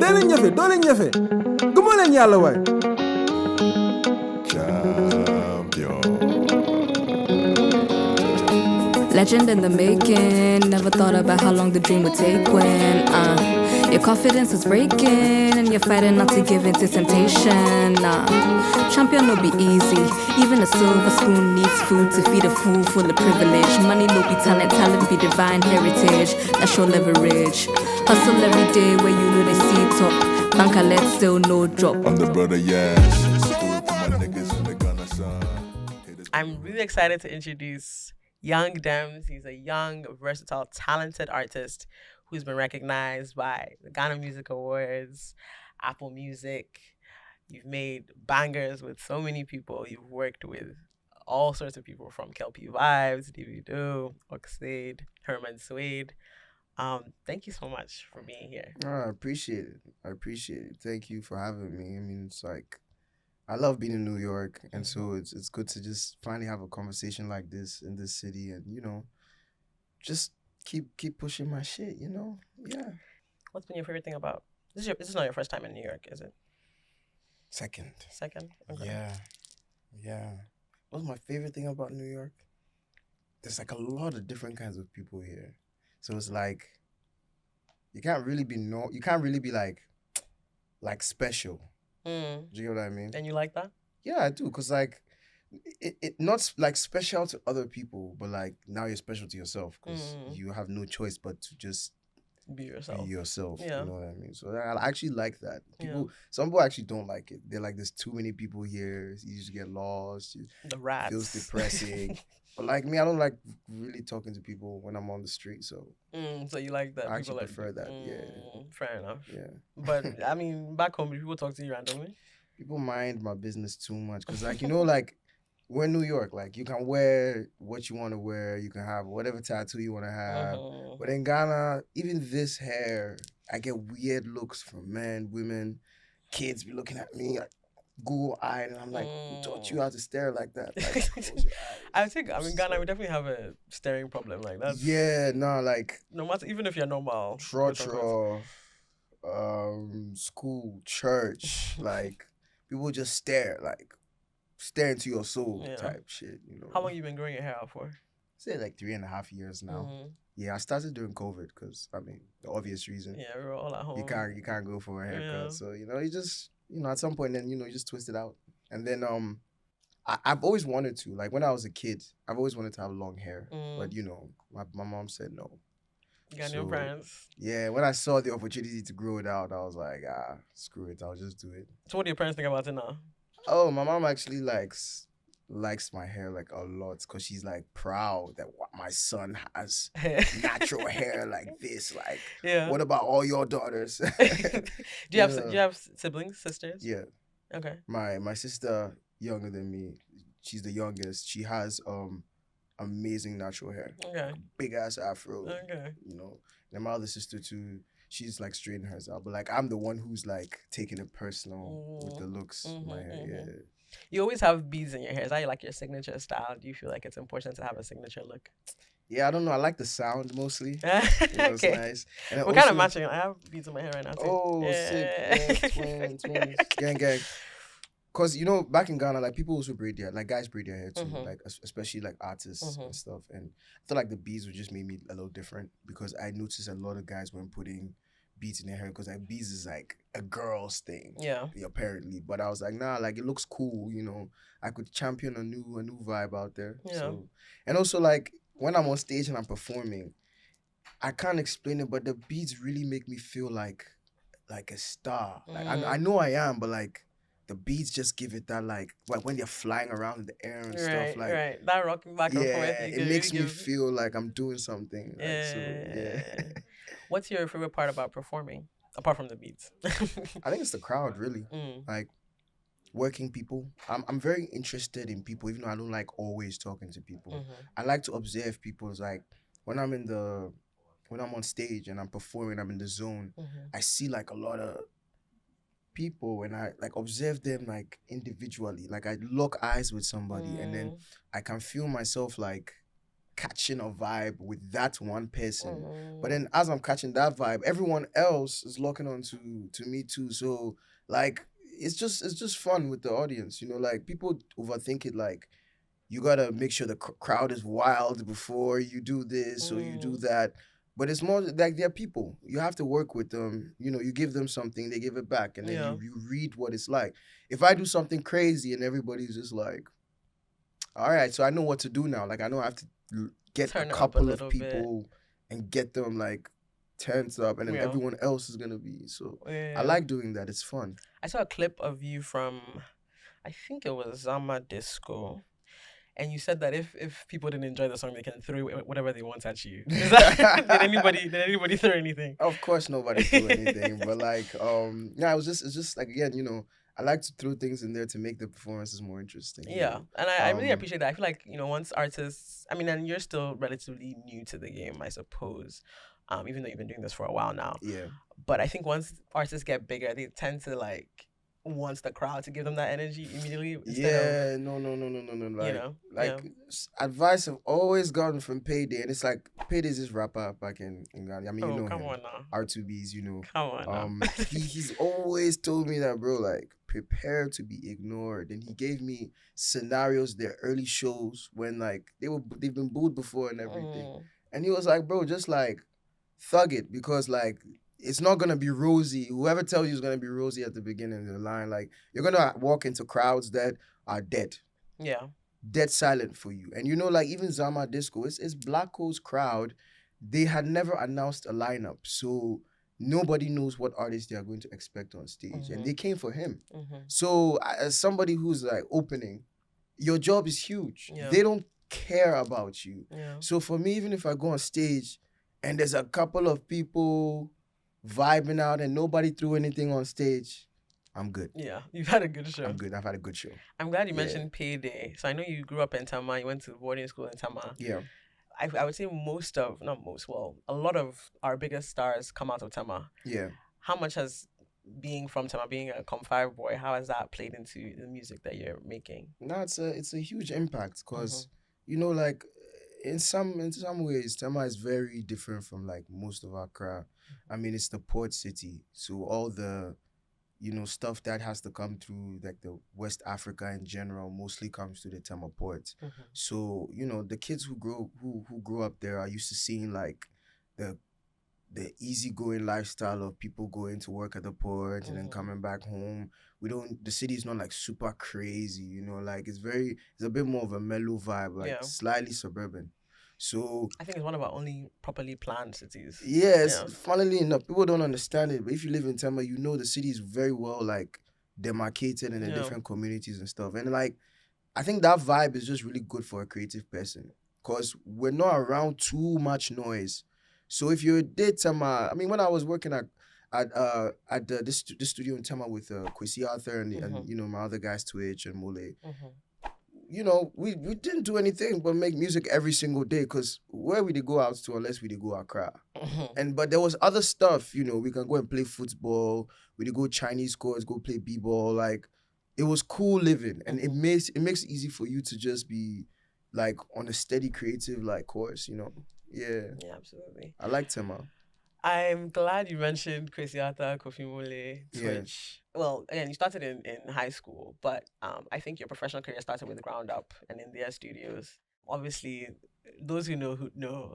Dole ñefe. Gumo leen yàlla waay. Legend in the making. Never thought about how long the dream would take when your confidence is breaking and you're fighting not to give in to temptation. Champion no be easy. Even a silver spoon needs food to feed a fool full of privilege. Money no be talent, talent be divine heritage. That's your leverage. Hustle every day where you know they see top. Bank alert still no drop. I'm the brother, yes. My niggas in the Ghana son. I'm really excited to introduce Young D3mz. He's a young, versatile, talented artist who's been recognized by the Ghana Music Awards, Apple Music. You've made bangers with so many people. You've worked with all sorts of people from Kelpie Vibes, DVD, Oxade, Herman Suede. Thank you so much for being here. I appreciate it. Thank you for having me. I mean, it's like, I love being in New York, and so it's good to just finally have a conversation like this in this city, and just keep pushing my shit. Yeah. What's been your favorite thing about this? This is not your first time in New York, is it? Second. Okay. Yeah. What's my favorite thing about New York? There's like a lot of different kinds of people here, so it's like you can't really be like special. Do you know what I mean? And you like that? Yeah, I do, because like it not like special to other people, but like now you're special to yourself because you have no choice but to just Be yourself. Yeah. You know what I mean? So I actually like that. Some people actually don't like it. They're like, there's too many people here. It's easy to get lost. The rats. Feels depressing. But like me, I don't like really talking to people when I'm on the street. So so you like that? I actually People prefer that. Yeah. Fair enough. Yeah. But I mean, back home, do people talk to you randomly? People mind my business too much because, like, like, we're in New York. Like, you can wear what you want to wear. You can have whatever tattoo you want to have. But in Ghana, even this hair, I get weird looks from men, women, kids be looking at me like Google-eyed, and I'm like, who taught you how to stare like that? Like, close your eyes. I mean, Ghana, we definitely have a staring problem like that. Yeah, no, like, no matter, even if you're normal. School, church, like, people just stare into your soul type shit, How long you been growing your hair out for? Say like 3.5 years now. Yeah, I started during COVID because, I mean, the obvious reason. Yeah, we were all at home. You can't go for a haircut. So, you just, at some point then, you just twist it out. And then I've always wanted to. Like, when I was a kid, I've always wanted to have long hair. But, my mom said no. You got new parents. Yeah, when I saw the opportunity to grow it out, I was like, screw it, I'll just do it. So what do your parents think about it now? Oh, my mom actually likes my hair like a lot because she's like proud that my son has natural hair like this. Like, what about all your daughters? Do you have siblings, sisters? Yeah. Okay. My sister, younger than me, she's the youngest. She has amazing natural hair. Okay. Big ass afro. Okay. And my other sister too, she's like straightening hers out. But like, I'm the one who's like taking it personal with the looks. My hair, yeah. You always have beads in your hair. Is that like your signature style? Do you feel like it's important to have a signature look? Yeah, I don't know. I like the sound mostly. Okay. It's nice. And we're kind of matching. I have beads in my hair right now too. Oh, sick. Yeah, twins. Gang. Because, back in Ghana, like, people also braid their, like, guys braid their hair too, like, especially, like, artists and stuff. And I feel like the beads would just make me a little different because I noticed a lot of guys weren't putting beads in their hair because, like, beads is, like, a girl's thing. Yeah. Apparently. But I was like, nah, like, it looks cool, I could champion a new vibe out there. Yeah. So, and also, like, when I'm on stage and I'm performing, I can't explain it, but the beads really make me feel like a star. Like, I know I am, but, like, the beats just give it that like when they're flying around in the air and stuff like that rocking back and forth. It makes me feel like I'm doing something. What's your favorite part about performing apart from the beats? I think it's the crowd, really. Like working people. I'm very interested in people, even though I don't like always talking to people. I like to observe people. It's like when I'm on stage and I'm performing, I'm in the zone. I see like a lot of people and I like observe them like individually. Like I lock eyes with somebody and then I can feel myself like catching a vibe with that one person. Mm-hmm. But then as I'm catching that vibe, everyone else is locking on to me too. So like it's just fun with the audience, you know, like people overthink it like you gotta make sure the crowd is wild before you do this or you do that. But it's more like they're people. You have to work with them. You know, you give them something, they give it back, and then you read what it's like. If I do something crazy and everybody's just like, all right, so I know what to do now. Like I know I have to get Turn a it up a couple of little bit. people and get them like tensed up, and then everyone else is gonna be. So I like doing that. It's fun. I saw a clip of you from, I think it was Zama Disco. And you said that if people didn't enjoy the song, they can throw whatever they want at you. Is that, did anybody throw anything? Of course, nobody threw anything, but like, yeah, it's just like again, you know, I like to throw things in there to make the performances more interesting. Yeah, know? and I really appreciate that. I feel like, you know, once artists, I mean, and you're still relatively new to the game, I suppose, even though you've been doing this for a while now. Yeah. But I think once artists get bigger, they tend to like wants the crowd to give them that energy immediately. Yeah, no. Like, you know, advice I've always gotten from Payday, and it's like Payday's this rapper back in Ghana. I mean, you know come him. on now. R2B's, you know. Come on now. He's always told me that, bro, like, prepare to be ignored. And he gave me scenarios, their early shows when like they've been booed before and everything. And he was like, bro, just like thug it, because like it's not gonna be rosy. Whoever tells you it's gonna be rosy at the beginning of the line, like you're gonna walk into crowds that are dead. Yeah. Dead silent for you. And you know, like even Zama Disco, it's Black Coast crowd. They had never announced a lineup. So nobody knows what artists they are going to expect on stage. And they came for him. So as somebody who's like opening, your job is huge. Yeah. They don't care about you. Yeah. So for me, even if I go on stage and there's a couple of people vibing out and nobody threw anything on stage, I'm good. Yeah, you've had a good show. I'm good. I've had a good show. I'm glad you mentioned Payday. So I know you grew up in Tama. You went to boarding school in Tama. Yeah. I would say a lot of our biggest stars come out of Tama. Yeah. How much has being from Tama, being a Com5 boy, how has that played into the music that you're making? No, it's a huge impact because, you know, like in some ways, Tama is very different from like most of Accra. I mean, it's the port city. So all the, you know, stuff that has to come through like the West Africa in general mostly comes to the Tama port. So, you know, the kids who grow up there are used to seeing like the easygoing lifestyle of people going to work at the port and then coming back home. The city is not like super crazy, you know, like it's a bit more of a mellow vibe, like slightly suburban. So I think it's one of our only properly planned cities. Yes, funnily enough, people don't understand it, but if you live in Tama, you know the city is very well like demarcated in the different communities and stuff. And like, I think that vibe is just really good for a creative person because we're not around too much noise. So if you did Tama, I mean, when I was working at this studio in Tama with Kwesi Arthur and you know my other guys, Twitch and Mole. You know, we didn't do anything but make music every single day because where we did go out to unless we did go Accra. But there was other stuff, you know, we can go and play football, we did go Chinese courts, go play b-ball, like it was cool living and it makes it easy for you to just be like on a steady creative like course, you know. Yeah, absolutely. I like Tema. I'm glad you mentioned Kwesi Arthur, Kofi Mole, Twitch. Yeah. Well, again, you started in high school, but I think your professional career started with Ground Up and in their studios. Obviously, those who know,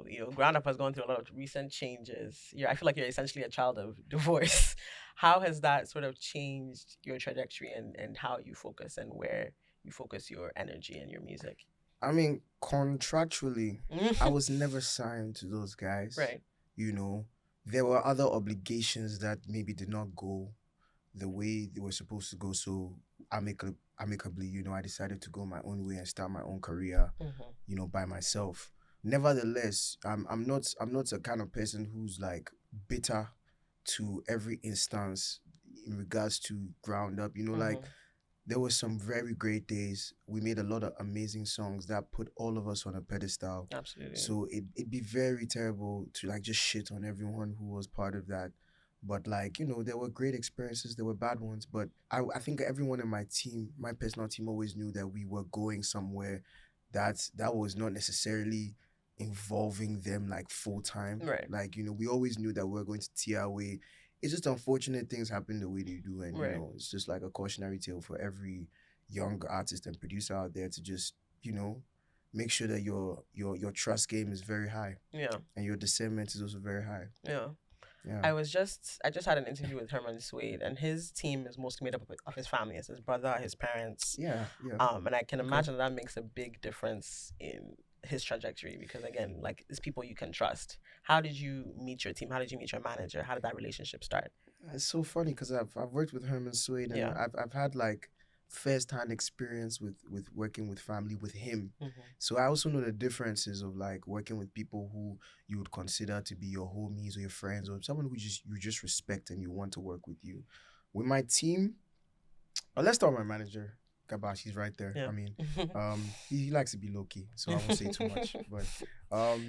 you know, Ground Up has gone through a lot of recent changes. I feel like you're essentially a child of divorce. How has that sort of changed your trajectory and how you focus and where you focus your energy and your music? I mean, contractually, I was never signed to those guys. Right. You know, there were other obligations that maybe did not go the way they were supposed to go. So amicably, you know, I decided to go my own way and start my own career, you know, by myself. Nevertheless, I'm not a kind of person who's like bitter to every instance in regards to Ground Up. You know, like there were some very great days. We made a lot of amazing songs that put all of us on a pedestal. Absolutely. So it'd be very terrible to like just shit on everyone who was part of that. But like, you know, there were great experiences, there were bad ones. But I think everyone in my team, my personal team always knew that we were going somewhere that was not necessarily involving them like full time. Right. Like, you know, we always knew that we were going to tear our way. It's just unfortunate things happen the way they do. And, Right. you know, it's just like a cautionary tale for every young artist and producer out there to just, you know, make sure that your trust game is very high Yeah. and your discernment is also very high. Yeah. Yeah. I just had an interview with Herman Suede, and his team is mostly made up of his family. It's his brother, his parents. Yeah. And I can imagine that makes a big difference in his trajectory because again, like it's people you can trust. How did you meet your team? How did you meet your manager? How did that relationship start? It's so funny because I've worked with Herman Suede and Yeah. I've had like first-hand experience with working with family with him. Mm-hmm. So I also know the differences of like working with people who you would consider to be your homies or your friends or someone who you just respect and you want to work with you. With my team, let's start with my manager. Gabash, he's right there. Yeah. I mean, he likes to be low key, so I won't say too much. But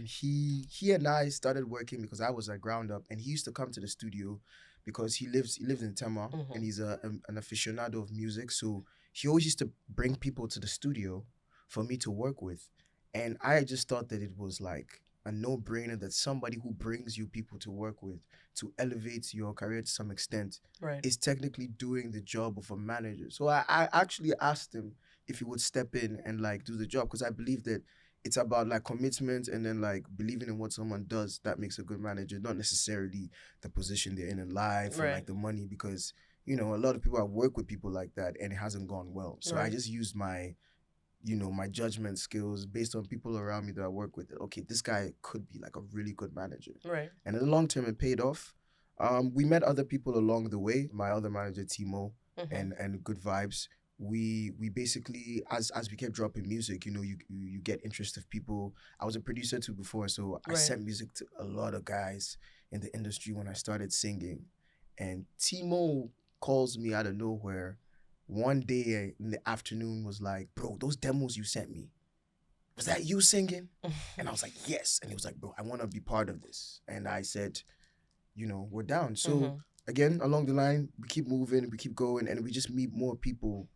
he and I started working because I was at Ground Up, and he used to come to the studio because he lives in Tema, Mhm. and he's an aficionado of music. So he always used to bring people to the studio for me to work with, and I just thought that it was like a no-brainer that somebody who brings you people to work with to elevate your career to some extent Right. is technically doing the job of a manager. So I actually asked him if he would step in and like do the job because I believe that it's about like commitment and then like believing in what someone does that makes a good manager, not necessarily the position they're in life or Right. like the money because, you know, a lot of people have worked with people like that and it hasn't gone well. So I Right. just used my, you know, my judgment skills based on people around me that I work with. Okay, this guy could be like a really good manager. Right. And in the long term, it paid off. We met other people along the way. My other manager, Timo, Mhm. and Good Vibes. We basically, as we kept dropping music, you know, you get interest of people. I was a producer too before, so I Right. sent music to a lot of guys in the industry when I started singing. And Timo calls me out of nowhere one day in the afternoon, was like, bro, those demos you sent me, was that you singing? And I was like, yes. And he was like, bro, I want to be part of this. And I said, you know, we're down. So Mhm. again, along the line, we keep moving, we keep going, and we just meet more people.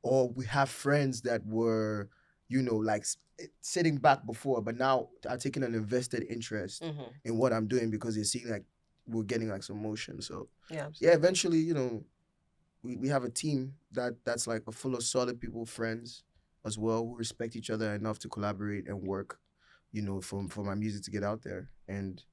Or we have friends that were, you know, like sitting back before, but now are taking an invested interest Mhm. in what I'm doing because they see like we're getting like some motion. So Yeah. yeah, eventually, you know, we have a team that's like a full of solid people, friends as well, who respect each other enough to collaborate and work, you know, for my music to get out there. And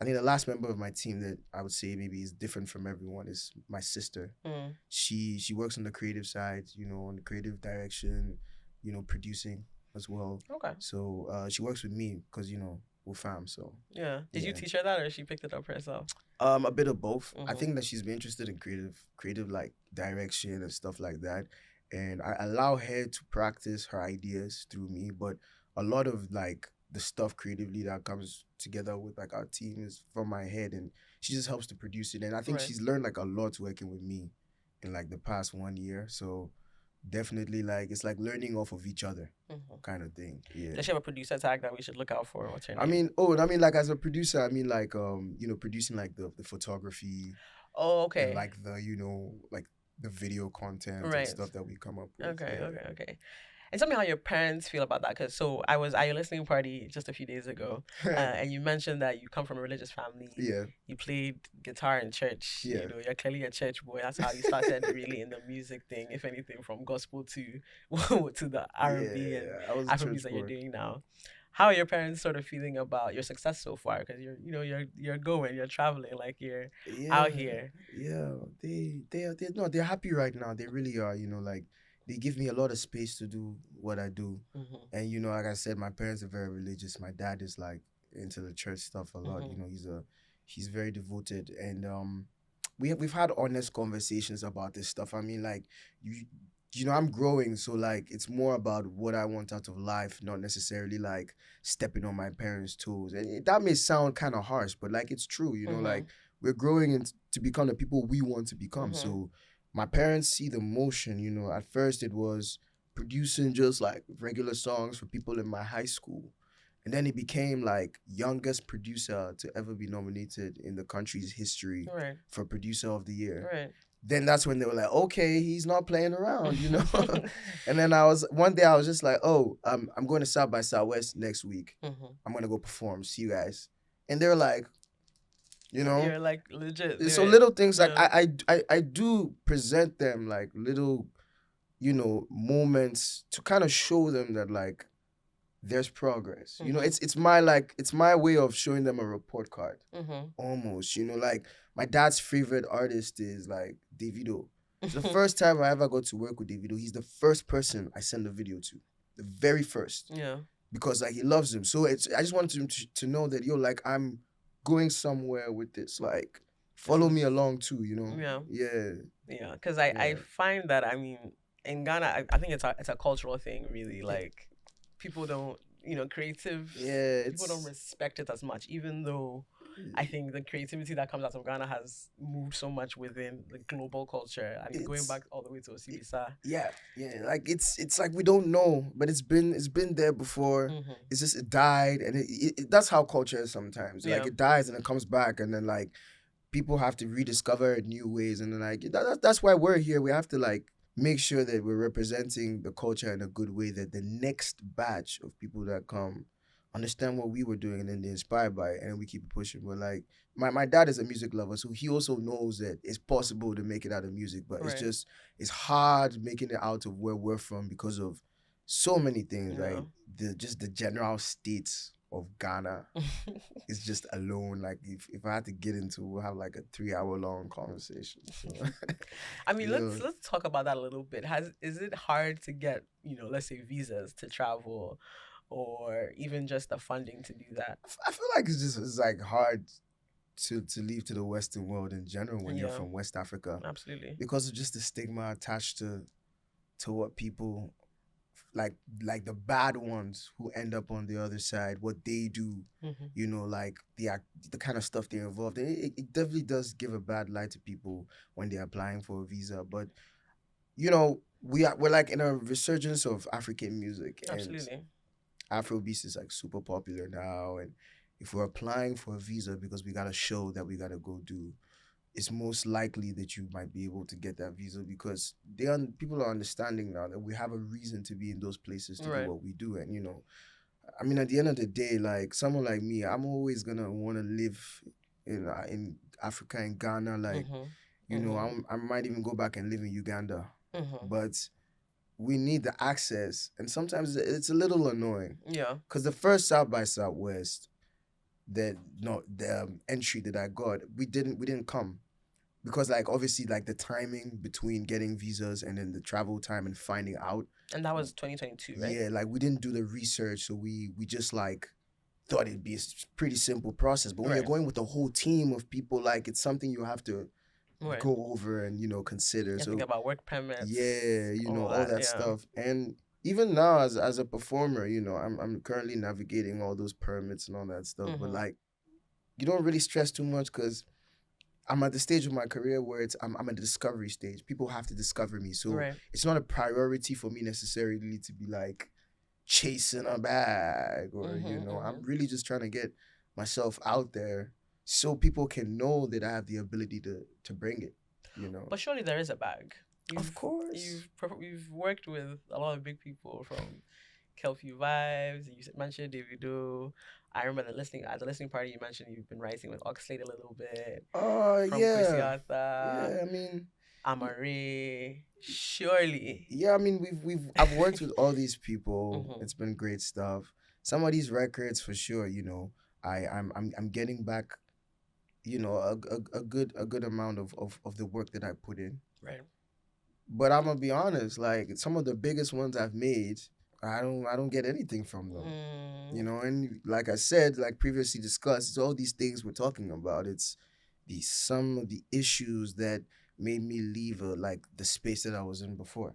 I think the last member of my team that I would say maybe is different from everyone is my sister. Mm. She works on the creative side, you know, on the creative direction, you know, producing as well. Okay. So she works with me because, you know, we're fam. So Yeah. Did you Yeah. teach her that, or she picked it up herself? a bit of both. I Mhm. think that she's been interested in creative like direction and stuff like that. And I allow her to practice her ideas through me, but a lot of like the stuff creatively that comes together with like our team is from my head and she just helps to produce it. And I think Right. she's learned like a lot working with me in like the past 1 year. So definitely like it's like learning off of each other Mhm. kind of thing. Yeah. Does she have a producer tag that we should look out for? What's her name? I mean like as a producer, I mean like you know, producing like the photography Oh, okay. and like the, you know, like the video content Right. and stuff that we come up with. Okay, Yeah. okay. And tell me how your parents feel about that. Because I was at your listening party just a few days ago, and you mentioned that you come from a religious family. Yeah. You played guitar in church. Yeah. You know, you're clearly a church boy. That's how you started really in the music thing, if anything, from gospel to the R&B and I was a Afro church music that you're boy. doing now. How are your parents sort of feeling about your success so far? Because you're going, you're traveling, like you're out here. Yeah, they're happy right now. They really are. You know, like they give me a lot of space to do what I do. Mhm. And you know, like I said, my parents are very religious. My dad is like into the church stuff a lot. Mhm. You know, he's very devoted, and we've had honest conversations about this stuff. I mean, like you know, I'm growing, so like it's more about what I want out of life, not necessarily like stepping on my parents' toes. And that may sound kind of harsh, but like it's true. You know, Mhm. like we're growing to become the people we want to become. Mhm. So my parents see the motion. You know, at first it was producing just like regular songs for people in my high school. And then it became like youngest producer to ever be nominated in the country's history Right, for producer of the year. right. then that's when they were like, okay, he's not playing around, you know. And then one day I was just like, oh, I'm going to South by Southwest next week. I'm gonna go perform. See you guys. And they're like, you know, You're like legit. so there. little things like Yeah. I do present them like little, you know, moments to kind of show them that like there's progress. You know, it's my way of showing them a report card. Almost, you know, like my dad's favorite artist is like Davido. So the first time I ever got to work with Davido, he's the first person I send a video to, the very first, Yeah. because like he loves him. So I just wanted him to know that like I'm going somewhere with this. Like follow me along too, you know. Yeah. Yeah. Yeah, because I find that, I mean, in Ghana, I think it's a cultural thing, really. Like, people don't, you know, people don't respect it as much, even though I think the creativity that comes out of Ghana has moved so much within the global culture. I mean, going back all the way to Osibisa. Yeah, like it's like we don't know, but it's been there before. It's just it died, and that's how culture is sometimes. Like it dies and it comes back, and then like people have to rediscover new ways, and then like that's why we're here. We have to like make sure that we're representing the culture in a good way, that the next batch of people that come understand what we were doing and then they're inspired by it, and we keep it pushing. But like my dad is a music lover, so he also knows that it's possible to make it out of music, but it's hard making it out of where we're from because of so many things. Like the general state of Ghana is just alone. Like if I had to get into, we'll have like a 3-hour long conversation. So. I mean, let's talk about that a little bit. Is it hard to get, you know, let's say visas to travel, or even just the funding to do that? I feel like it's like hard to leave to the Western world in general when you're from West Africa. Absolutely. Because of just the stigma attached to what people like the bad ones who end up on the other side, what they do, you know, like the kind of stuff they're involved in. It definitely does give a bad light to people when they're applying for a visa. But you know, we're like in a resurgence of African music. Absolutely. And Afrobeats is like super popular now, and if we're applying for a visa because we got a show that we gotta go do, it's most likely that you might be able to get that visa because people are understanding now that we have a reason to be in those places to do what we do. And you know, I mean, at the end of the day, like someone like me, I'm always gonna want to live in Africa and Ghana. Like, you know, I might even go back and live in Uganda, but we need the access, and sometimes it's a little annoying. Yeah. Because the first South by Southwest, the entry that I got, we didn't come, because like obviously like the timing between getting visas and then the travel time and finding out. And that was 2022, right? Yeah, like we didn't do the research, so we just like thought it'd be a pretty simple process. But when you're going with a whole team of people, like it's something you have to go over and, you know, consider. So think about work permits. Yeah, you know, all that stuff. And even now as a performer, you know, I'm currently navigating all those permits and all that stuff. But like, you don't really stress too much because I'm at the stage of my career where I'm at the discovery stage. People have to discover me. So it's not a priority for me necessarily to be like chasing a bag or, you know, I'm really just trying to get myself out there so people can know that I have the ability to bring it, you know. But surely there is a bag. Of course. You've worked with a lot of big people, from Kelfie Vibes, you mentioned Davido. I remember at the listening party you mentioned you've been writing with Oxlade a little bit. Oh, from yeah. Kwesi Arthur. Yeah, I mean, Amare, surely. Yeah, I mean, I've worked with all these people. It's been great stuff. Some of these records, for sure, you know, I'm getting back, you know, a good amount of the work that I put in. Right. But I'm gonna be honest, like some of the biggest ones I've made, I don't get anything from them. You know, and like I said, like previously discussed, it's all these things we're talking about. It's some of the issues that made me leave the space that I was in before.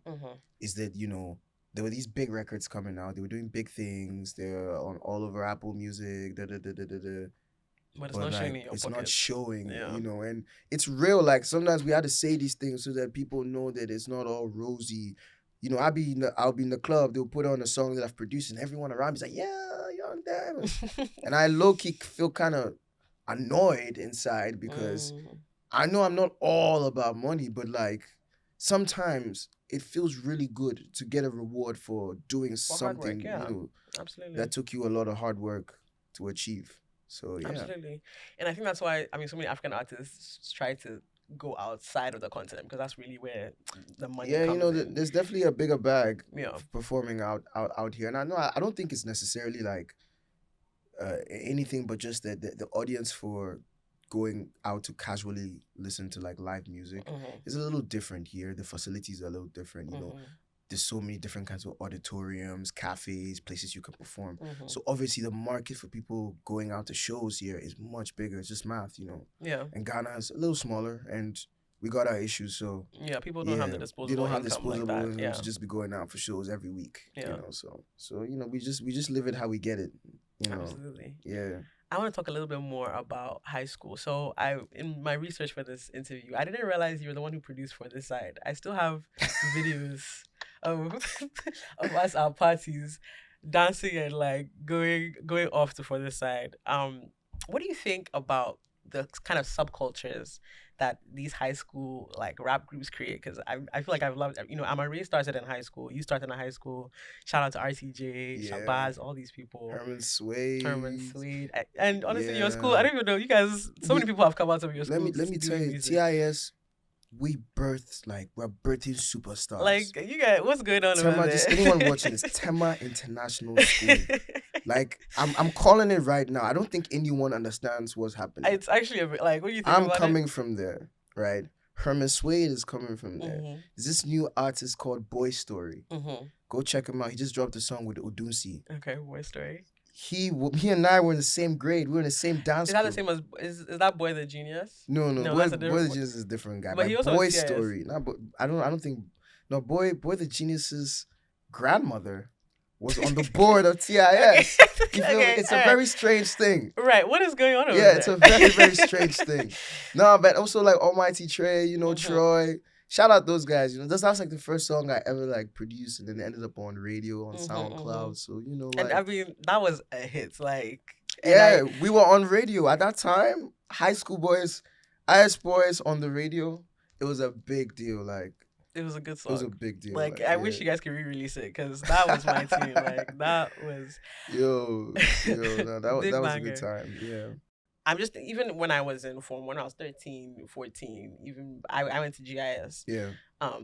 Is that, you know, there were these big records coming out. They were doing big things. They're on all over Apple Music. But it's not showing in your It's pocket. not showing, you know, and it's real. Like sometimes we had to say these things so that people know that it's not all rosy. You know, I'll be in the club. They'll put on a song that I've produced, and everyone around me's like, "Yeah, Young Diamond," and I low key feel kind of annoyed inside because I know I'm not all about money, but like sometimes it feels really good to get a reward for doing For hard work, something, yeah. you know, Absolutely. that took you a lot of hard work to achieve. So yeah. Absolutely. And I think that's why, I mean, so many African artists try to go outside of the continent because that's really where the money Yeah, comes you know, in. there's definitely a bigger bag Yeah. performing out here. And I know I don't think it's necessarily like anything but just the audience for going out to casually listen to like live music is a little different here. The facilities are a little different, you know. There's so many different kinds of auditoriums, cafes, places you can perform. So obviously the market for people going out to shows here is much bigger. It's just math, you know. Yeah. And Ghana is a little smaller, and we got our issues. So Yeah, people don't have the disposable they don't have income disposable like that. income Yeah. to just be going out for shows every week. Yeah. You know, so you know, we just live it how we get it. You know. Absolutely. Yeah. I want to talk a little bit more about high school. So in my research for this interview, I didn't realize you were the one who produced For This Side. I still have videos of of us at parties dancing and like going off to For This Side. What do you think about the kind of subcultures that these high school like rap groups create? Because I feel like I've loved, you know, Amare started in high school. You started in high school. Shout out to RTJ, Yeah. Shabazz, all these people. Herman Sway. And honestly, your Yeah. school, I don't even know, you guys, so many people have come out of your school. Let me tell doing you, music. TIS, we're birthing superstars. Like, you guys, what's going on over Tema, there? just anyone watching this, Tema International School. Like, I'm calling it right now. I don't think anyone understands what's happening. It's actually a bit, like, what do you think I'm about coming from there, right? Herman Swade is coming from it? there. There's this new artist called Boy Story. Go check him out. He just dropped a song with Odunsi. Okay, Boy Story. He and I were in the same grade. We were in the same dance Is that the group. same as, is that Boy the Genius? No, No, Boy that's a the different Genius is a different guy. But he also Boy was TIS. Story. I don't think. No, Boy the Genius's grandmother was on the board of TIS. You feel me? Okay, It's a alright. very strange thing. Right, what is going on over Yeah, there? it's a very, very strange thing. No, but also like Almighty Trey, you know, Troy. Shout out those guys, you know. That's like the first song I ever like produced, and then it ended up on radio, on SoundCloud. So, you know, like, And I mean, that was a hit. Like, and yeah, we were on radio at that time. High school boys, IS boys on the radio. It was a big deal. Like, it was a good it song. was a big deal. Like, I wish you guys could re-release it because that was my tune. Like, that was. Yo, no, that was Big a banger. good time. Yeah. I'm just, even when I was in Form 1, I was 13, 14, even I went to GIS. Yeah.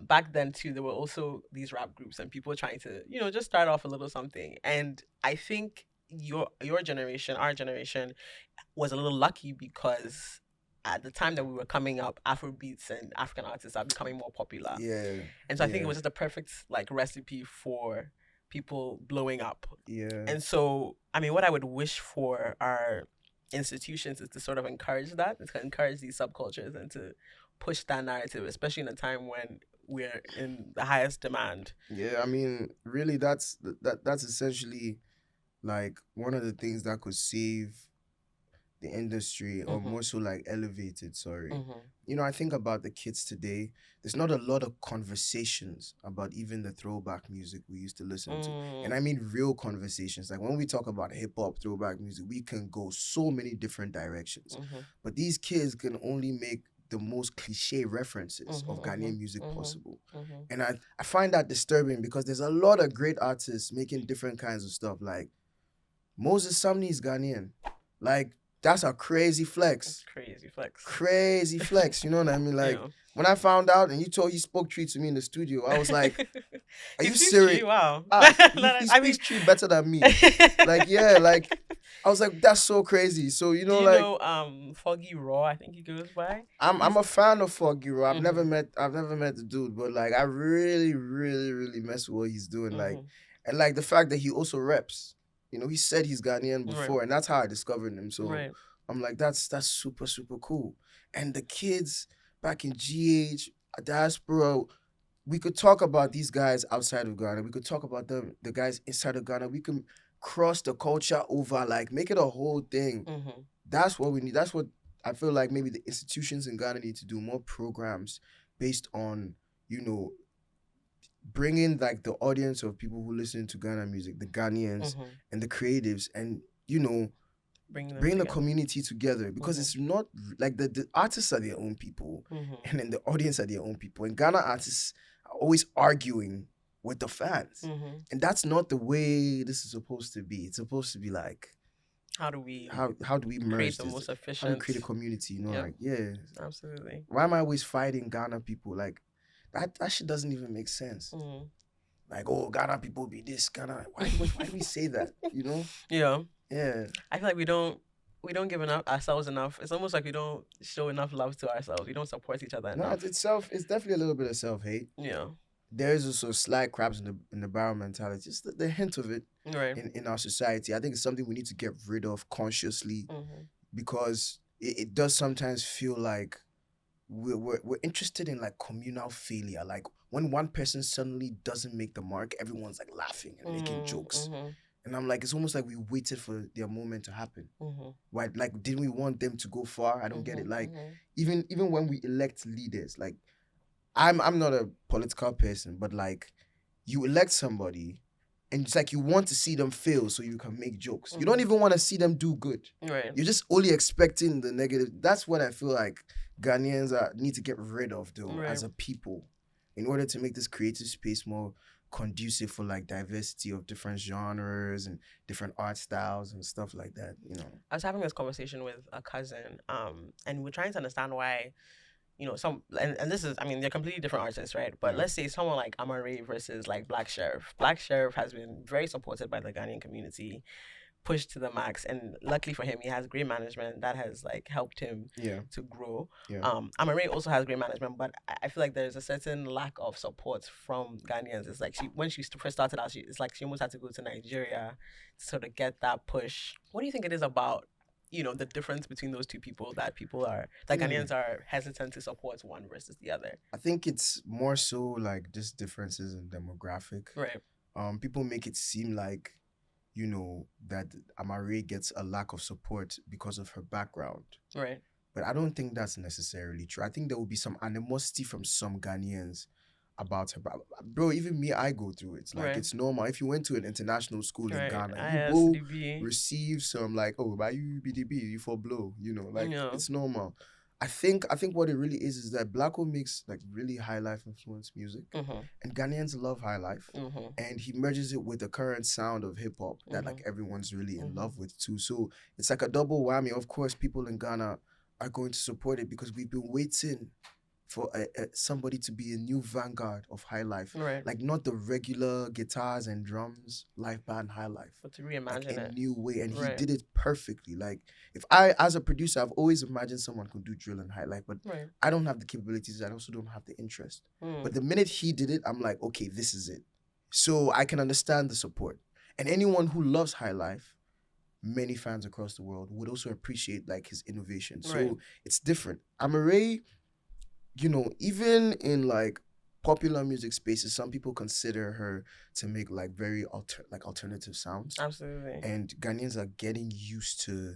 Back then too, there were also these rap groups and people trying to, you know, just start off a little something. And I think your generation, our generation, was a little lucky because at the time that we were coming up, Afrobeats and African artists are becoming more popular. Yeah. And so I think it was just a perfect like recipe for people blowing up. Yeah. And so, I mean, what I would wish for our institutions is to sort of encourage that, to encourage these subcultures and to push that narrative, especially in a time when we're in the highest demand. Yeah, I mean, really, that's essentially like one of the things that could save the industry, or more so like elevate it. Sorry, you know, I think about the kids today. There's not a lot of conversations about even the throwback music we used to listen to, and I mean real conversations. Like when we talk about hip hop throwback music, we can go so many different directions, but these kids can only make the most cliche references of Ghanaian music possible. And I find that disturbing because there's a lot of great artists making different kinds of stuff. Like Moses Sumney is Ghanaian. Like, that's a crazy flex. Crazy flex. Crazy flex, you know what I mean? Like, Yeah. when I found out and he spoke Tree to me in the studio, I was like, are He you speaks serious? Tree, wow. He speaks Tree better than me. Like, yeah, like, I was like, that's so crazy. So, you know, Foggy Raw, I think he goes by. I'm a fan of Foggy Raw. I've never met the dude, but like I really, really, really mess with what he's doing. Like, and like the fact that he also reps. You know, he said he's Ghanaian before, and that's how I discovered him. So I'm like, that's super, super cool. And the kids back in GH, diaspora, we could talk about these guys outside of Ghana. We could talk about them, the guys inside of Ghana. We can cross the culture over, like make it a whole thing. That's what we need. That's what I feel like maybe the institutions in Ghana need to do, more programs based on, you know, bringing like the audience of people who listen to Ghana music, the Ghanaians and the creatives, and, you know, Bring them bring the together. community together, because Mhm. it's not like the artists are their own people, Mhm. and then the audience are their own people. And Ghana artists are always arguing with the fans, Mhm. and that's not the way this is supposed to be. It's supposed to be like, How do we how do we merge create the this? most How do we efficient? create a community? You know, Yep. like, yeah. Absolutely. Why am I always fighting Ghana people? Like, that shit doesn't even make sense. Mhm. Like, oh, Ghana people be this, Ghana. Why do we say that? You know? Yeah. Yeah. I feel like we don't give ourselves enough. It's almost like we don't show enough love to ourselves. We don't support each other No, enough. it's definitely a little bit of self-hate. Yeah. There is also slight crabs in the barrel mentality. Just the hint of it Right. in our society. I think it's something we need to get rid of consciously, Mhm. because it does sometimes feel like we're interested in like communal failure. Like when one person suddenly doesn't make the mark, everyone's like laughing and making jokes. Mhm. And I'm like, it's almost like we waited for their moment to happen. Mhm. Why? Like, didn't we want them to go far? I don't get it. Mhm. Like, Mhm. even when we elect leaders, like, I'm not a political person, but like, you elect somebody, and it's like you want to see them fail so you can make jokes. You don't even want to see them do good. Right. You're just only expecting the negative. That's what I feel like Ghanaians need to get rid of, though, Right. as a people, in order to make this creative space more conducive for like diversity of different genres and different art styles and stuff like that. You know. I was having this conversation with a cousin, and we're trying to understand why, some and this is, I mean, they're completely different artists, right? But Yeah. let's say someone like Amare versus like Black Sheriff. Black Sheriff has been very supported by the Ghanaian community, pushed to the max, and luckily for him, he has great management that has like helped him Yeah. to grow. Yeah. Amare also has great management, but I feel like there's a certain lack of support from Ghanaians. It's like when she first started out, it's like she almost had to go to Nigeria to sort of get that push. What do you think it is about, the difference between those two people that Ghanaians are hesitant to support one versus the other? I think it's more so like just differences in demographic. Right. People make it seem like, that Amare gets a lack of support because of her background. Right. But I don't think that's necessarily true. I think there will be some animosity from some Ghanaians about her. Bro, even me, I go through it. Like, Right. it's normal. If you went to an international school in Right. Ghana, you will ISDB. receive some like, oh, by you BDB, you for blow, like, Yeah. it's normal. I think what it really is that Blacko makes like really high life influence music, Mhm. and Ghanaians love high life, Mhm. and he merges it with the current sound of hip hop that like everyone's really in love with too. So it's like a double whammy. Of course, people in Ghana are going to support it because we've been waiting for somebody to be a new vanguard of high life, Right. like not the regular guitars and drums live band high life, But to like reimagine a it. new way, and Right. he did it perfectly. Like, if I, as a producer, I've always imagined someone could do drill and high life, but Right. I don't have the capabilities. I also don't have the interest. Mm. But the minute he did it, I'm like, okay, this is it. So I can understand the support, and anyone who loves high life, many fans across the world would also appreciate like his innovation. So Right. it's different. Amare, even in like popular music spaces, some people consider her to make like very alternative sounds. Absolutely. And Ghanaians are getting used to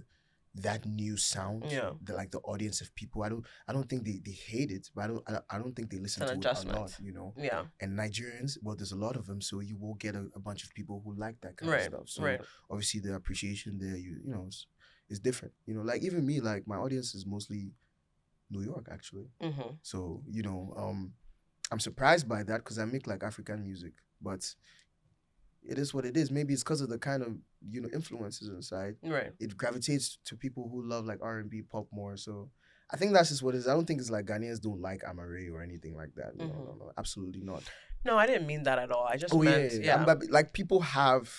that new sound. Yeah. Like the audience of people. I don't think they hate it, but I don't think they listen It's to an it a adjustment. lot, Yeah. And Nigerians, well, there's a lot of them, so you will get a bunch of people who like that kind Right. of stuff. So Right. obviously the appreciation there, is different. Like even me, like my audience is mostly New York actually. Mhm. So, I'm surprised by that because I make like African music, but it is what it is. Maybe it's because of the kind of, influences inside. Right. It gravitates to people who love like R&B pop more. So I think that's just what it is. I don't think it's like Ghanaians don't like Amare or anything like that. No, absolutely not. No, I didn't mean that at all. I just Oh, meant yeah. But, like, people have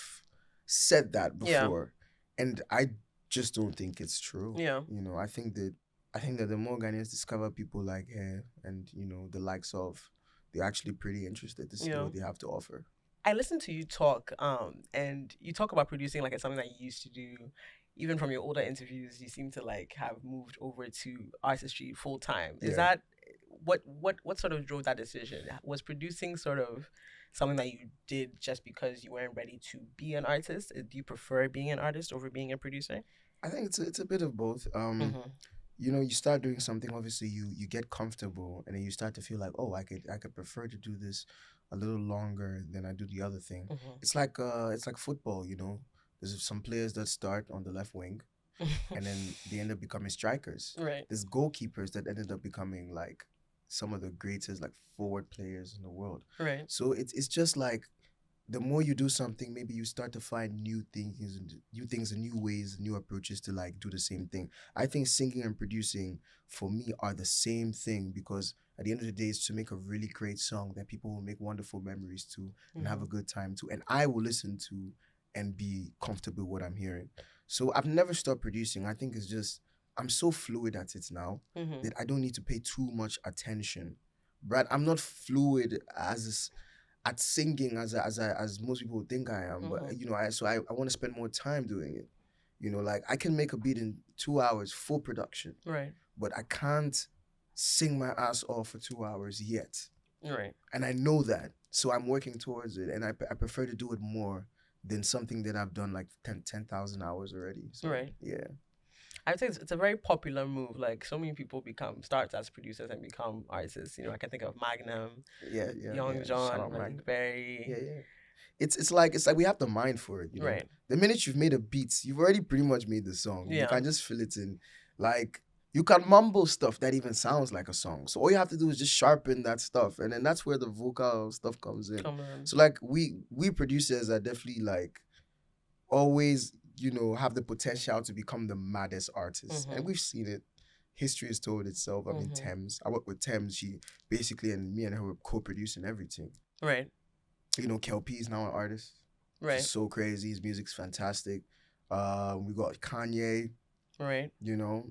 said that Yeah. before, and I just don't think it's true. Yeah. I think that the more Ghanaians discover people like her and, the likes of, they're actually pretty interested to see Yeah. what they have to offer. I listened to you talk, and you talk about producing like it's something that you used to do. Even from your older interviews, you seem to like have moved over to artistry full time. Is Yeah. that what sort of drove that decision? Was producing sort of something that you did just because you weren't ready to be an artist? Do you prefer being an artist over being a producer? I think it's a bit of both. You start doing something, obviously you get comfortable, and then you start to feel like, oh, I could prefer to do this a little longer than I do the other thing. It's like football, There's some players that start on the left wing, and then they end up becoming strikers. Right. There's goalkeepers that ended up becoming like some of the greatest like forward players in the world. Right. So it's just like the more you do something, maybe you start to find new things and new ways, new approaches to like do the same thing. I think singing and producing for me are the same thing, because at the end of the day, it's to make a really great song that people will make wonderful memories to and have a good time to, and I will listen to and be comfortable with what I'm hearing. So I've never stopped producing. I think it's just I'm so fluid at it now that I don't need to pay too much attention. But I'm not fluid at singing as most people think I am. But you know, I want to spend more time doing it. You know, like I can make a beat in 2 hours, full production. Right. But I can't sing my ass off for 2 hours yet. Right. And I know that. So I'm working towards it. And I prefer to do it more than something that I've done like 10,000 hours already. So, Right. Yeah. I think it's a very popular move. Like so many people start as producers and become artists. You know, I can think of Magnum, Young Shout out John, Magnum. Berry. Yeah. It's like we have the mind for it, you know. Right. The minute you've made a beat, you've already pretty much made the song. Yeah. You can just fill it in. Like you can mumble stuff that even sounds like a song. So all you have to do is just sharpen that stuff, and then that's where the vocal stuff comes in. Come on. So like we producers are definitely like always, you know, have the potential to become the maddest artists. And we've seen it. History has told itself. I mean, D3mz. I work with D3mz. She basically, and me and her were co-producing everything. Right. You know, Kelp is now an artist. Right. He's so crazy. His music's fantastic. We got Kanye, Right. you know.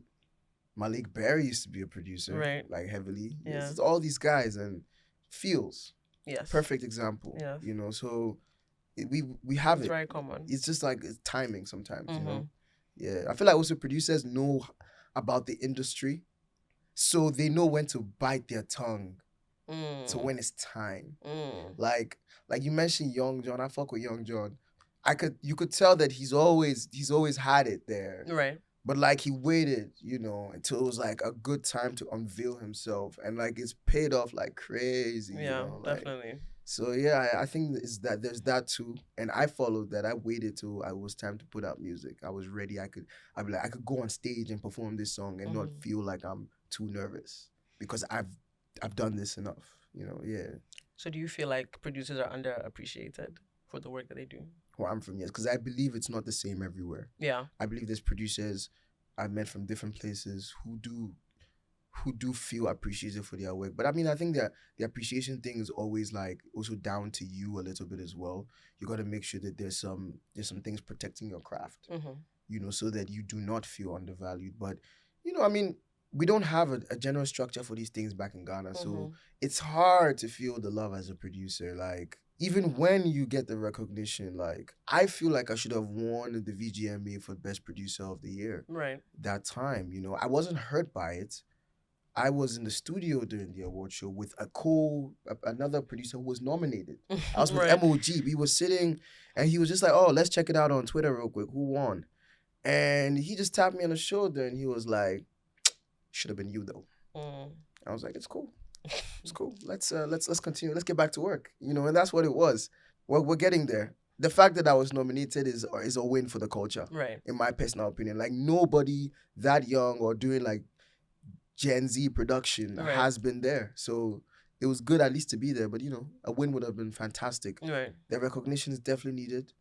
Malik Berry used to be a producer. Right. Like heavily. Yeah. It's all these guys, and Feels. Yes. Perfect example. Yes. You know, so we have It's it. very common. It's just like it's timing sometimes, you know. Yeah, I feel like also producers know about the industry, so they know when to bite their tongue. So when it's time, like you mentioned, Young John. I fuck with Young John. You could tell that he's always had it there, Right. but like he waited, you know, until it was like a good time to unveil himself, and like it's paid off like crazy. Yeah, you know? Like, definitely. so yeah, I think there's that too, and I followed that. I waited till it was time to put out music. I was ready. I'd be like I could go on stage and perform this song and not feel like I'm too nervous, because I've done this enough. You know, yeah. So do you feel like producers are underappreciated for the work that they do? Where I'm from, yes, because I believe it's not the same everywhere. Yeah. I believe there's producers I've met from different places who do feel appreciated for their work. But I mean, I think that the appreciation thing is always like also down to you a little bit as well. You got to make sure that there's some things protecting your craft, you know, so that you do not feel undervalued. But, you know, I mean, we don't have a general structure for these things back in Ghana. So it's hard to feel the love as a producer. Like, even when you get the recognition, like, I feel like I should have won the VGMA for Best Producer of the Year. Right. That time, you know, I wasn't hurt by it. I was in the studio during the award show with another producer who was nominated. I was with Right. MOG. We were sitting, and he was just like, "Oh, let's check it out on Twitter real quick. Who won?" And he just tapped me on the shoulder, and he was like, "Should have been you though." I was like, "It's cool. It's cool. Let's continue. Let's get back to work." You know, and that's what it was. We're getting there. The fact that I was nominated is a win for the culture, Right. in my personal opinion. Like, nobody that young or doing like Gen Z production Right. has been there. So it was good at least to be there. But, you know, a win would have been fantastic. Right. The recognition is definitely needed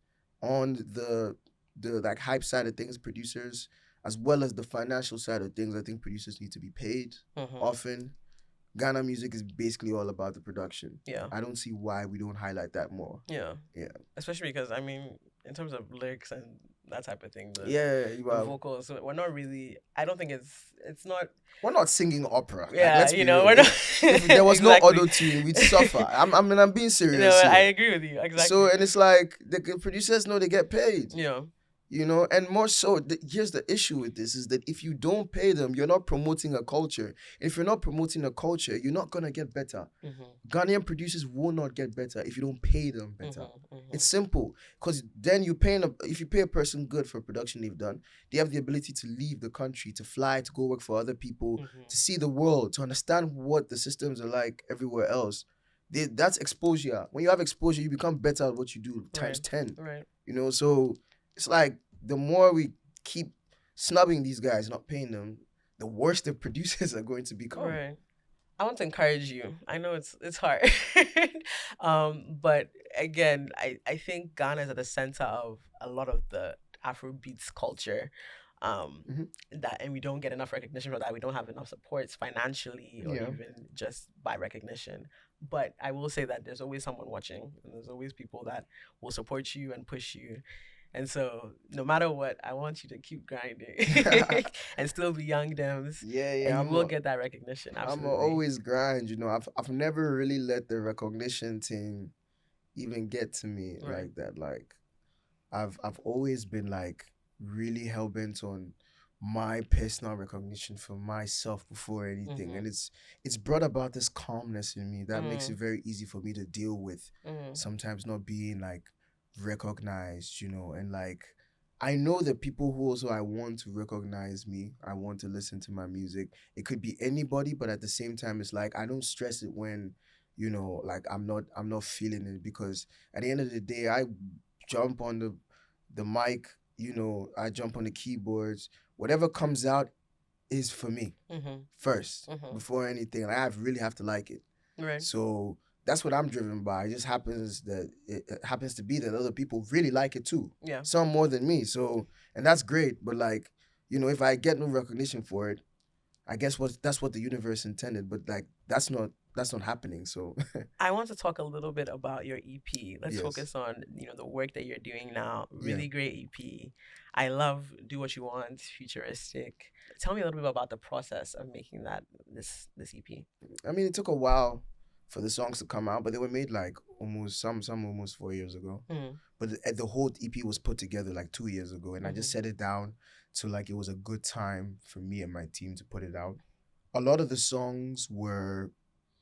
on the like hype side of things, producers, as well as the financial side of things. I think producers need to be paid often. Ghana music is basically all about the production. Yeah. I don't see why we don't highlight that more. Yeah. Yeah. Especially because, I mean, in terms of lyrics and that type of thing, the Yeah, vocals, we're not really, I don't think it's not, we're not singing opera. Like, yeah, let's you be know, real. we're not. If there was Exactly. no auto-tune, we'd suffer. I'm being serious. You know, here. I agree with you. Exactly. So, and it's like, the producers know they get paid. yeah. You know, and more so, here's the issue with this, is that if you don't pay them, you're not promoting a culture. If you're not promoting a culture, you're not going to get better. Ghanaian producers will not get better if you don't pay them better. It's simple. Because then if you pay a person good for a production they've done, they have the ability to leave the country, to fly, to go work for other people, to see the world, to understand what the systems are like everywhere else. That's exposure. When you have exposure, you become better at what you do times 10. Right. You know, so it's like the more we keep snubbing these guys, not paying them, the worse the producers are going to become. Right. I want to encourage you. I know it's hard. But again, I think Ghana is at the center of a lot of the Afrobeats culture. And we don't get enough recognition for that. We don't have enough supports financially or Yeah. even just by recognition. But I will say that there's always someone watching, and there's always people that will support you and push you. And so, no matter what, I want you to keep grinding and still be young Dems. Yeah, And you will get that recognition. Absolutely. I'm always grind, you know. I've never really let the recognition thing even get to me Right. like that. Like I've always been like really hell bent on my personal recognition for myself before anything. Mhm. And it's brought about this calmness in me that makes Mm. it very easy for me to deal with Mm. sometimes not being like recognized, you know, and like I know that people who also I want to recognize me, I want to listen to my music. It could be anybody, but at the same time, it's like I don't stress it when, you know, like I'm not feeling it, because at the end of the day, I jump on the mic, you know, I jump on the keyboards. Whatever comes out is for me Mhm. first Mhm. before anything. I really have to like it. Right. So that's what I'm driven by. It just happens that it happens to be that other people really like it too. Yeah. Some more than me. So, and that's great. But like, you know, if I get no recognition for it, I guess that's what the universe intended. But like, that's not happening. So I want to talk a little bit about your EP. Let's Yes. focus on, the work that you're doing now. Yeah. Really great EP. I love Do What You Want, Futuristic. Tell me a little bit about the process of making this EP. I mean, it took a while for the songs to come out, but they were made like almost some almost 4 years ago. Mm. But the whole EP was put together like 2 years ago, and I just set it down to like it was a good time for me and my team to put it out. A lot of the songs were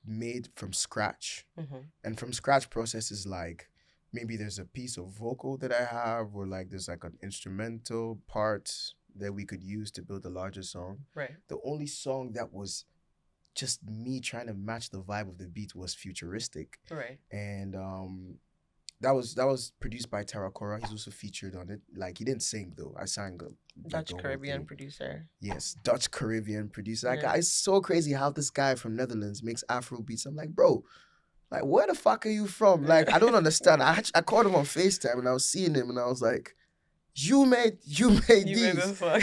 made from scratch, Mhm. and from scratch process is like maybe there's a piece of vocal that I have, or like there's like an instrumental part that we could use to build a larger song. Right. The only song that was just me trying to match the vibe of the beat was Futuristic, Right. and that was produced by Tara Cora. He's also featured on it. Like he didn't sing though. I sang like, Dutch the whole Caribbean thing. producer. Yes, Dutch Caribbean producer. Like Yeah. it's so crazy how this guy from Netherlands makes Afro beats. I'm like, bro, like where the fuck are you from? Like I don't understand. I called him on FaceTime and I was seeing him and I was like, you made You made these. this song.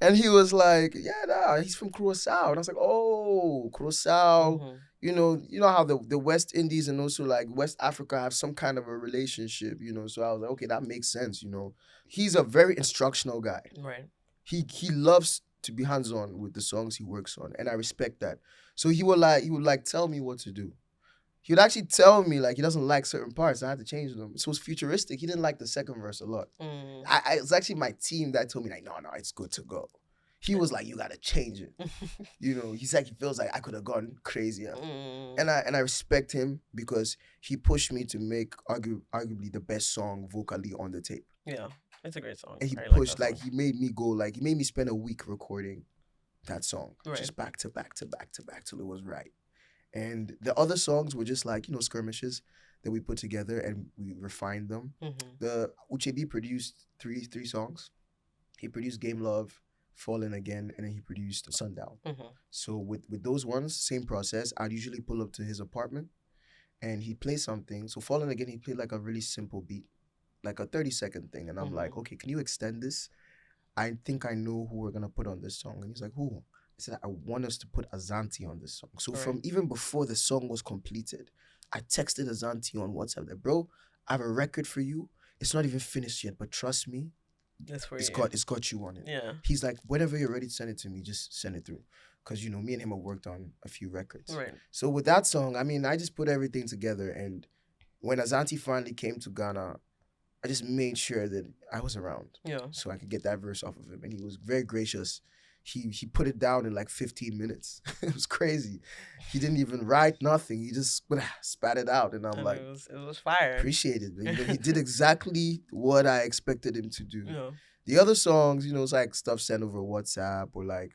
And he was like, yeah, nah, he's from Curacao. And I was like, oh, Curacao. Mhm. You know how the West Indies and also like West Africa have some kind of a relationship, you know. So I was like, okay, that makes sense, you know. He's a very instructional guy. Right. He loves to be hands-on with the songs he works on, and I respect that. So he would like tell me what to do. He would actually tell me like he doesn't like certain parts. I had to change them. So it was Futuristic. He didn't like the second verse a lot. Mm. It was actually my team that told me like, no, it's good to go. He was like, you gotta change it. You know, he's like, he feels like I could have gone crazier. Mm. And I respect him because he pushed me to make arguably the best song vocally on the tape. Yeah. It's a great song. And he I pushed, that like song. he made me go, like he made me spend a week recording that song. Right. Just back to back to back to back till it was right. And the other songs were just like, you know, skirmishes that we put together and we refined them. Mhm. The Uchebi produced three songs. He produced Game Love, Fallen Again, and then he produced Sundown. Mhm. So with those ones, same process. I'd usually pull up to his apartment and he'd play something. So Fallen Again, he played like a really simple beat, like a 30-second thing. And I'm like, okay, can you extend this? I think I know who we're going to put on this song. And he's like, who? I said, I want us to put Azanti on this song. So from even before the song was completed, I texted Azanti on WhatsApp that, bro, I have a record for you. It's not even finished yet, but trust me, That's for it's you. got you on it. Yeah. He's like, whenever you're ready to send it to me, just send it through. Because, you know, me and him have worked on a few records. Right. So with that song, I mean, I just put everything together. And when Azanti finally came to Ghana, I just made sure that I was around Yeah. so I could get that verse off of him. And he was very gracious. He put it down in like 15 minutes. It was crazy. He didn't even write nothing. He just spat it out. And I'm And like, it was fire. appreciate it. You know, he did exactly what I expected him to do. Yeah. The other songs, you know, it's like stuff sent over WhatsApp or like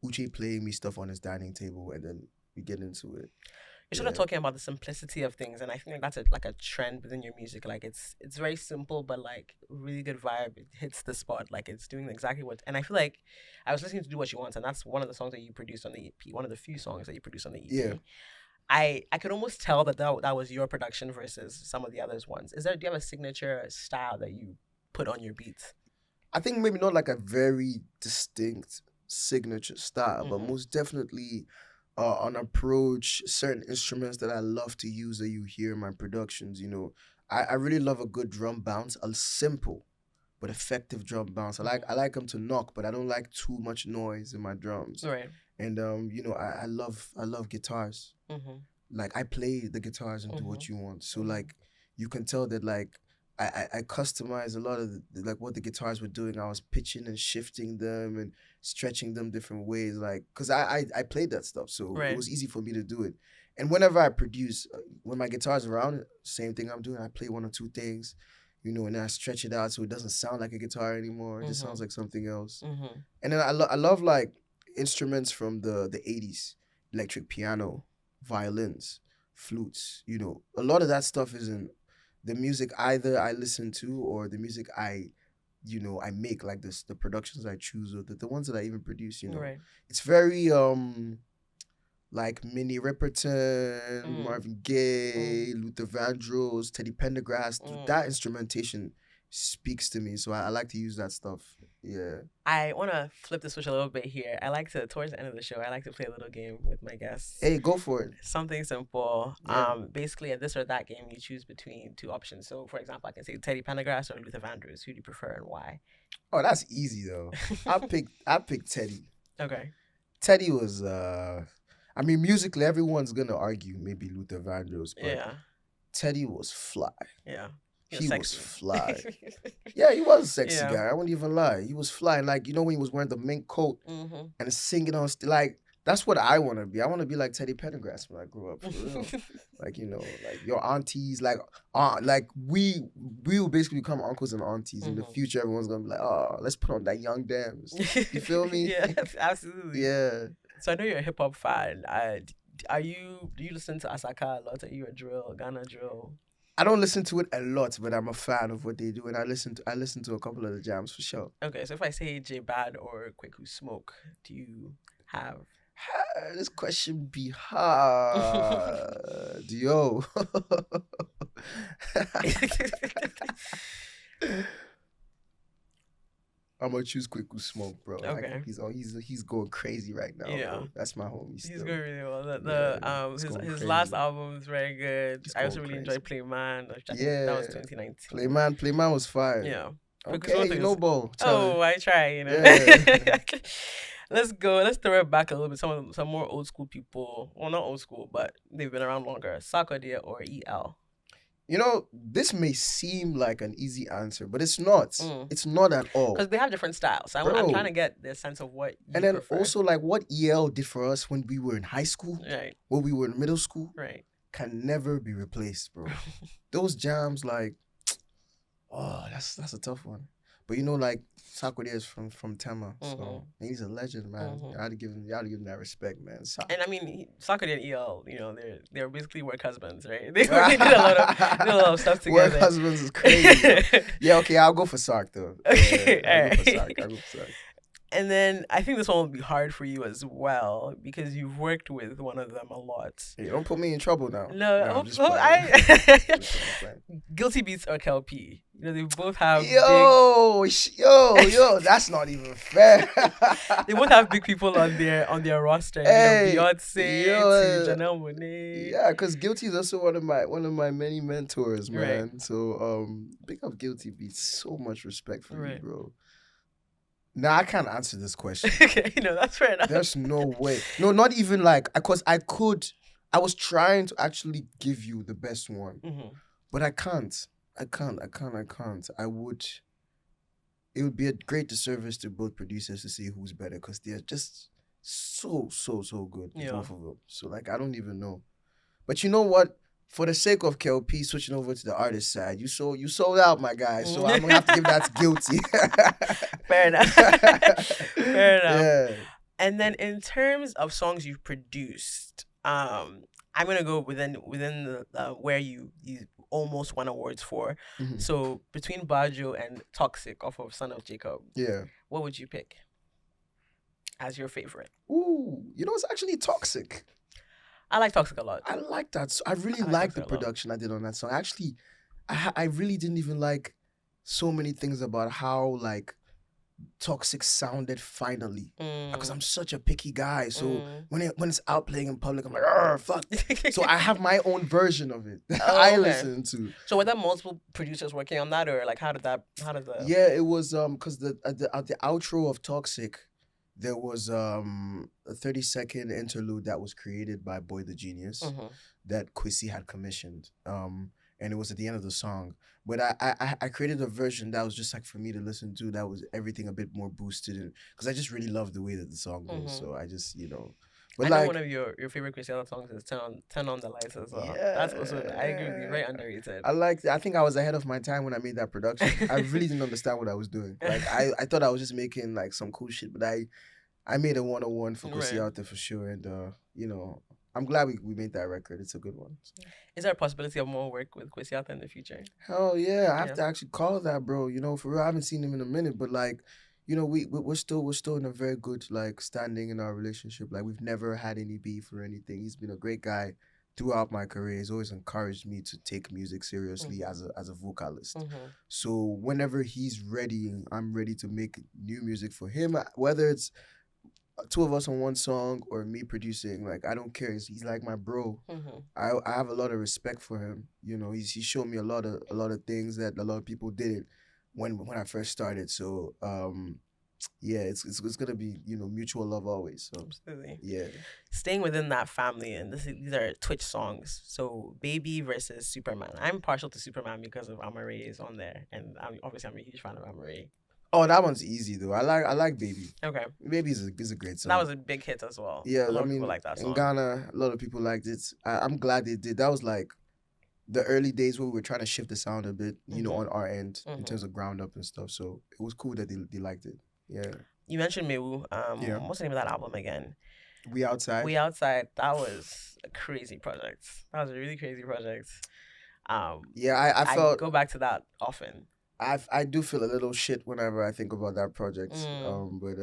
Uche playing me stuff on his dining table and then we get into it. You're sort of Yeah. talking about the simplicity of things, and I think that's like a trend within your music. Like it's very simple, but like really good vibe. It hits the spot. Like it's doing exactly what. And I feel like I was listening to "Do What You Want," and that's one of the songs that you produced on the EP. One of the few songs that you produced on the EP. Yeah. I could almost tell that was your production versus some of the others ones. Do you have a signature style that you put on your beats? I think maybe not like a very distinct signature style, but Mhm. most definitely an approach, certain instruments that I love to use that you hear in my productions. You know, I really love a good drum bounce, a simple but effective drum bounce. I like them to knock, but I don't like too much noise in my drums. Right. And you know, I love guitars. Mm-hmm. Like I play the guitars and do what you want. So Mhm. like you can tell that like I customize a lot of like what the guitars were doing. I was pitching and shifting them and stretching them different ways. Like because I played that stuff, so Right. it was easy for me to do it. And whenever I produce, when my guitar's around, same thing I'm doing. I play one or two things, you know, and then I stretch it out so it doesn't sound like a guitar anymore. It just sounds like something else. Mm-hmm. And then I love like instruments from the 80s, electric piano, violins, flutes. You know, a lot of that stuff is in the music either I listen to or the music I make, like the productions I choose or the ones that I even produce. You know, Right. it's very like Minnie Riperton, Marvin Gaye, Luther Vandross, Teddy Pendergrass. That instrumentation speaks to me, so I like to use that stuff. Yeah. I want to flip the switch a little bit here. Towards the end of the show, I like to play a little game with my guests. Hey, go for it. Something simple. Yeah. Basically, a this or that game, you choose between two options. So, for example, I can say Teddy Pendergrass or Luther Vandross. Who do you prefer and why? Oh, that's easy though. I pick Teddy. Okay. Teddy was I mean, musically everyone's gonna argue maybe Luther Vandross, but Yeah. Teddy was fly. Yeah. He was sexy. fly. Yeah, he was a sexy Yeah. guy. I wouldn't even lie. He was fly. And like, you know, when he was wearing the mink coat Mm-hmm. and singing on like that's what I want to be. I want to be like Teddy Pendergrass when I grow up. For real. Like, you know, like your aunties, like we will basically become uncles and aunties in the future. Everyone's gonna be like, oh, let's put on that Young Dams. You feel me? Yeah, absolutely. Yeah. So I know you're a hip hop fan. Do you listen to Asaka a lot? Are you a drill, Ghana drill? I don't listen to it a lot, but I'm a fan of what they do, and I listen to a couple of the jams for sure. Okay, so if I say J Bad or Quick Who Smoke, do you have? This question be hard, yo. I'm gonna choose Quick Who Smoke, bro. Okay. He's going crazy right now. Yeah. Bro. That's my homie. He's Still. going really well. He's going His crazy. last album is very good. He's I also going really crazy. enjoyed Play Man. Which I think Yeah. that was 2019. Playman was fire. Yeah. Okay, you know, Bo. Oh, I try, you know. Yeah. Let's go. Let's throw it back a little bit. Some more old school people. Well, not old school, but they've been around longer. Sarkodie or EL. You know, this may seem like an easy answer, but it's not. Mm. It's not at all. Because they have different styles. So I'm Bro. trying to get the sense of what you And then prefer. also like what EL did for us when we were in high school, Right, when we were in middle school, right. can never be replaced, bro. Those jams, like, oh, that's a tough one. But you know, like Sarkodie is from Tema, so he's a legend, man. You gotta give him that respect, man. And I mean, Sarkodie and EL, you know, they're basically work husbands, right? They did a lot of stuff together. Work husbands is crazy. Yeah, okay, I'll go for Sark though. Okay, I'll go for alright. Sark. And then I think this one will be hard for you as well because you've worked with one of them a lot. Hey, don't put me in trouble now. No, I'm just playing. Just playing. Guilty Beats or KLP. You know, they both have Yo, that's not even fair. they both have big people on their roster. Hey, you know, Beyonce, yo, to Janelle Monáe. Yeah, because Guilty is also one of my many mentors, man. Right. So big up Guilty Beats. So much respect for you, Right. bro. Nah, I can't answer this question. Okay, you know, that's fair enough. There's no way. No, not even like, because I was trying to actually give you the best one, but I can't. It would be a great disservice to both producers to see who's better because they're just so good, Yeah. both of them. So like, I don't even know. But you know what? For the sake of KLP switching over to the artist side, you sold out, my guy. So I'm gonna have to give that to Guilty. Fair enough. Fair enough. Yeah. And then in terms of songs you've produced, I'm gonna go within the where you almost won awards for. Mhm. So between Bajo and Toxic off of Son of Jacob, Yeah. what would you pick as your favorite? Ooh, it's actually Toxic. I like Toxic a lot. I like that. I really I like like the Toxic a lot. production I did on that song. Actually, I really didn't even like so many things about how like Toxic sounded finally. Because I'm such a picky guy. So when it's out playing in public, I'm like, "Arr, fuck." So I have my own version of it that Oh, I okay. listen to. So were there multiple producers working on that, or like how did the Yeah, it was because at the outro of Toxic, there was a 30-second interlude that was created by Boy the Genius Mhm. that Quissy had commissioned. And it was at the end of the song. But I created a version that was just like for me to listen to, that was everything a bit more boosted, because I just really loved the way that the song goes. Mhm. So I just I but know like one of your favorite Christiana songs is Turn on the Lights as well. yeah, That's also, I agree with you, very underrated. I think I was ahead of my time when I made that production. I really didn't understand what I was doing. Like I thought I was just making like some cool shit, but I made a 101 for Quissy Right. out there for sure. And I'm glad we made that record. It's a good one. So. Is there a possibility of more work with Kwesiata in the future? Hell yeah, I have Yeah. to actually call that, bro. For real, I haven't seen him in a minute, but like, we're still in a very good like standing in our relationship. Like we've never had any beef or anything. He's been a great guy throughout my career. He's always encouraged me to take music seriously as a vocalist. So whenever he's ready, I'm ready to make new music for him. Whether it's two of us on one song or me producing, like I don't care. He's like my bro. I have a lot of respect for him. He showed me a lot of things that a lot of people didn't when I first started. So yeah, it's gonna be mutual love always. So Absolutely. yeah. Staying within that family, and these are Twitch songs. So Baby versus Superman. I'm partial to Superman because of Amare is on there, and I'm a huge fan of Amare. Oh, that one's easy though. I like Baby. Okay. Baby is a great song. That was a big hit as well. Yeah, a lot I of mean, people like that song. in Ghana, a lot of people liked it. I'm glad they did. That was like the early days where we were trying to shift the sound a bit, on our end in terms of ground up and stuff. So it was cool that they liked it. Yeah. You mentioned Mewu. Yeah. What's the name of that album again? We Outside. We Outside. That was a crazy project. That was a really crazy project. Yeah, I felt go back to that often. I do feel a little shit whenever I think about that project. But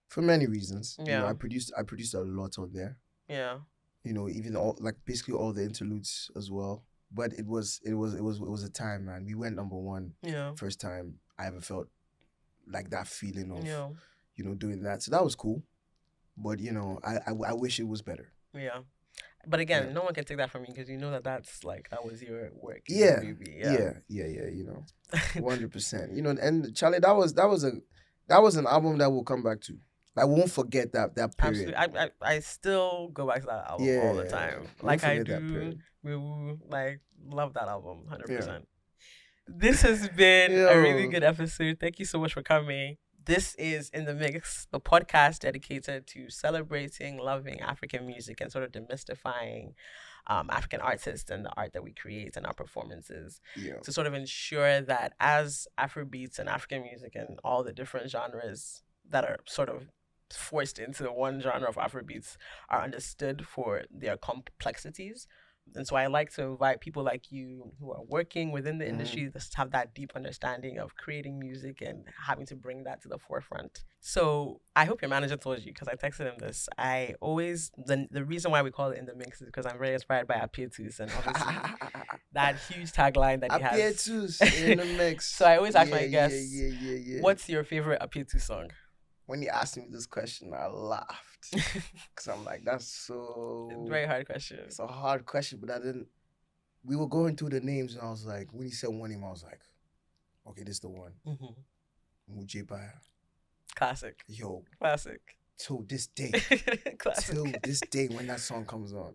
for many reasons. Yeah. I produced a lot on there. Yeah. Even basically all the interludes as well. But it was a time, man. We went number one. Yeah. First time I ever felt like that feeling of Yeah. doing that. So that was cool. But I wish it was better. Yeah. But again, Yeah. no one can take that from you because that was your work. Yeah. Baby. Yeah. 100%. And Chale, that was an album that we'll come back to. I won't forget that period. Absolutely. I still go back to that album all the time. Won't Like I forget that do. period. Love that album 100%. This has been a really good episode. Thank you so much for coming. This is In the Mix, the podcast dedicated to celebrating, loving African music and sort of demystifying African artists and the art that we create and our performances, to sort of ensure that as Afrobeats and African music and all the different genres that are sort of forced into one genre of Afrobeats are understood for their complexities. And so I like to invite people like you who are working within the industry to have that deep understanding of creating music and having to bring that to the forefront. So I hope your manager told you, because I texted him this. The reason why we call it In the Mix is because I'm very inspired by Apietus and obviously that huge tagline that he has. Apietus in the mix. So I always ask my guests, yeah. what's your favorite Apietus song? When you asked me this question, I laughed. Because I'm like, that's so... Very hard question. It's a hard question, but I didn't... We were going through the names, and I was like, when he said one name, I was like, okay, this is the one. Mujiba. Classic. Yo. Classic. Till this day. Classic. Till this day when that song comes on.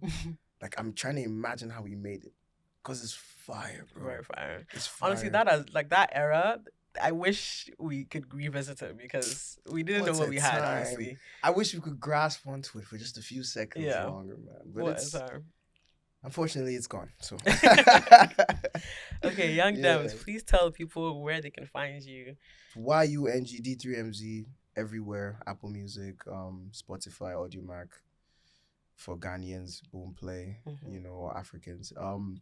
Like, I'm trying to imagine how he made it. Because it's fire, bro. Very fire. It's fire. Honestly, that era... I wish we could revisit it because we didn't know what we had, honestly. I wish we could grasp onto it for just a few seconds longer, man. But unfortunately, it's gone. So. Okay, Young Dems, please tell people where they can find you. YUNG D3mz everywhere. Apple Music, Spotify, Audiomack. for Ghanaians, Boom Play, Mhm. you know, or Africans. On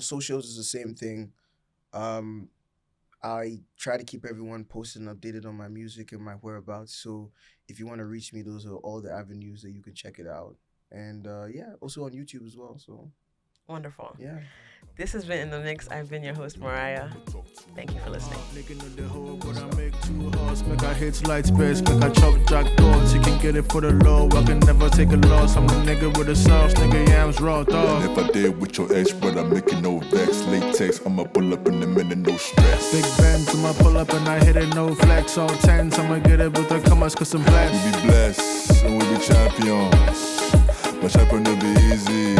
socials is the same thing. I try to keep everyone posted and updated on my music and my whereabouts. So if you want to reach me, those are all the avenues that you can check it out. And also on YouTube as well. So Wonderful. yeah. This has been In the Mix. I've been your host, Mariah. Thank you for listening. Nigga know the whole, but I make 2 hearts. Make I hit light space, make I chop jack doors. You can get it for the low, I can never take a loss. I'm the nigga with the sauce, nigga yams raw dog. And if I did with your ex, but I'm making no vex. Latex, I'ma pull up in a minute, no stress. Big Benz, I'ma pull up and I hit it, no flex. All 10s, I'ma get it with the commas, cause I'm blessed. We be blessed, and we be champions. My champion will be easy.